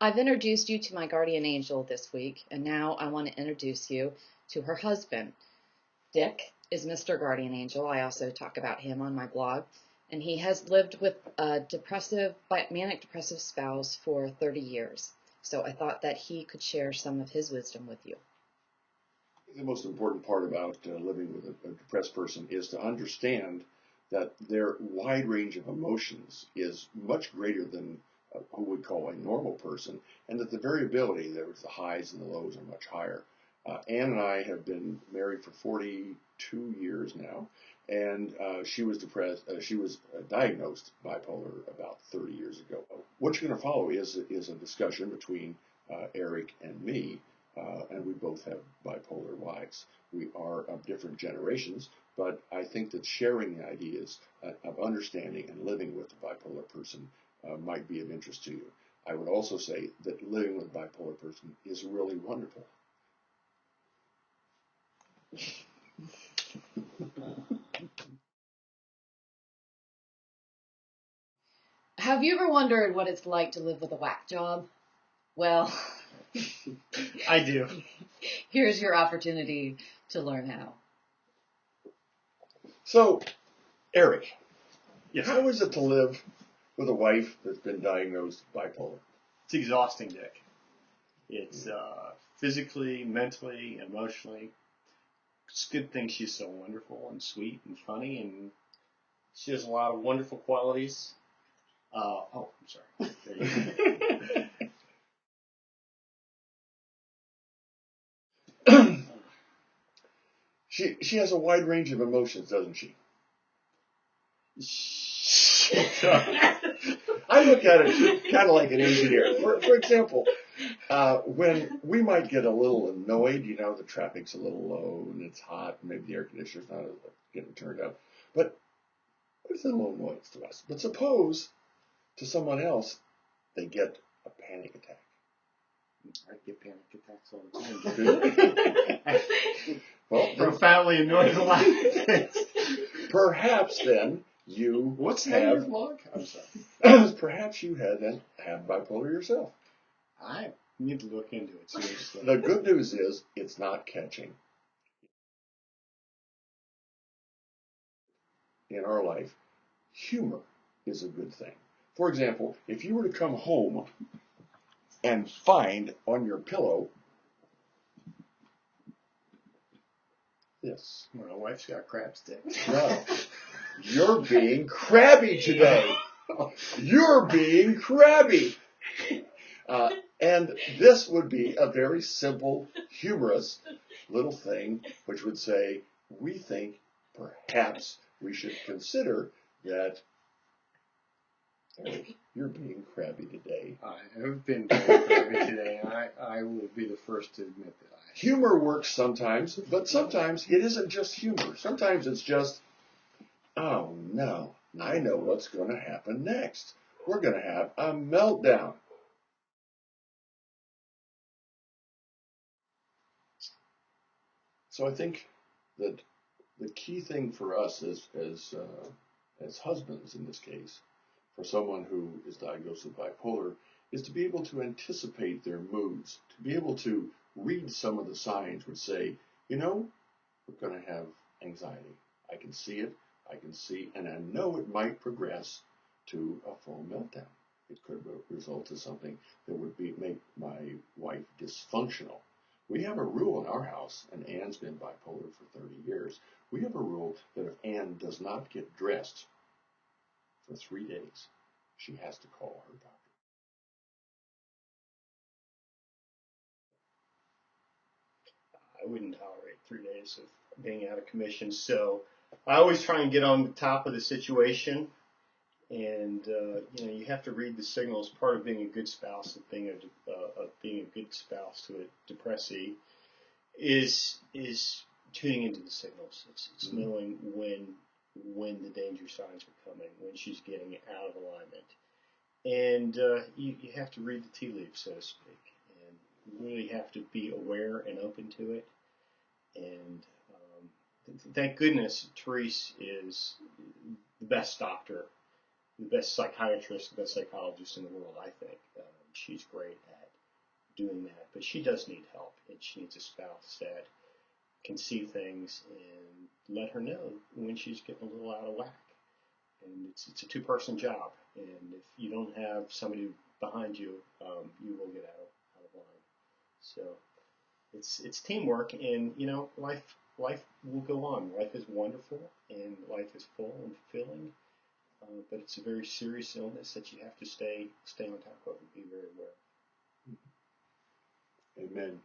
I've introduced you to my guardian angel this week, and now I want to introduce you to her husband. Dick is Mr. Guardian Angel. I also talk about him on my blog, and he has lived with a manic depressive spouse for 30 years. So I thought that he could share some of his wisdom with you. The most important part about living with a depressed person is to understand that their wide range of emotions is much greater than who we call a normal person, and that the variability, the highs and the lows, are much higher. Ann and I have been married for 42 years now, and she was depressed. She was diagnosed bipolar about 30 years ago. What you're going to follow is a discussion between Eric and me, and we both have bipolar wives. We are of different generations, but I think that sharing the ideas of understanding and living with a bipolar person might be of interest to you. I would also say that living with a bipolar person is really wonderful. Have you ever wondered what it's like to live with a whack job? Well, I do. Here's your opportunity to learn how. So, Eric, Yes. how is it to live with a wife that's been diagnosed bipolar? It's exhausting, Dick. It's physically, mentally, emotionally. It's a good thing she's so wonderful and sweet and funny, and she has a lot of wonderful qualities. I'm sorry. There you go. She has a wide range of emotions, doesn't she? I look at it kind of like an engineer. For example, when we might get a little annoyed, the traffic's a little low and it's hot, and maybe the air conditioner's not getting turned up, but it's a little annoyance to us. But suppose to someone else they get a panic attack. I get panic attacks all the time. Well, profoundly annoyed a lot. Perhaps then you What's the name of your blog? I'm sorry. Perhaps you have bipolar yourself. I need to look into it seriously. The good news is it's not catching. In our life, humor is a good thing. For example, if you were to come home and find on your pillow this. My wife's got crab sticks. No. You're being crabby today. You're being crabby. And this would be a very simple, humorous little thing which would say, we think perhaps we should consider that, Eric, you're being crabby today. I have been very crabby today, and I will be the first to admit that. Humor works sometimes, but sometimes it isn't just humor. Sometimes it's just, oh no, I know what's going to happen next. We're going to have a meltdown. So I think that the key thing for us as husbands in this case, for someone who is diagnosed with bipolar, is to be able to anticipate their moods, to be able to read some of the signs which say, we're going to have anxiety. I can see it, and I know it might progress to a full meltdown. It could result in something that would make my wife dysfunctional. We have a rule in our house, and Ann's been bipolar for 30 years. We have a rule that if Ann does not get dressed for 3 days, she has to call her doctor. I wouldn't tolerate 3 days of being out of commission, so I always try and get on the top of the situation, and you have to read the signals. Part of being a good spouse, of being a good spouse to a depressee, is tuning into the signals. It's knowing when the danger signs are coming, when she's getting out of alignment, and you have to read the tea leaves, so to speak, and you really have to be aware and open to it. And thank goodness Therese is the best doctor, the best psychiatrist, the best psychologist in the world, I think. she's great at doing that. But she does need help, and she needs a spouse that can see things and let her know when she's getting a little out of whack. And it's a two-person job, and if you don't have somebody behind you, you will get out of line. So it's teamwork, and life will go on. Life is wonderful, and life is full and fulfilling. But it's a very serious illness that you have to stay on top of and be very aware. Amen.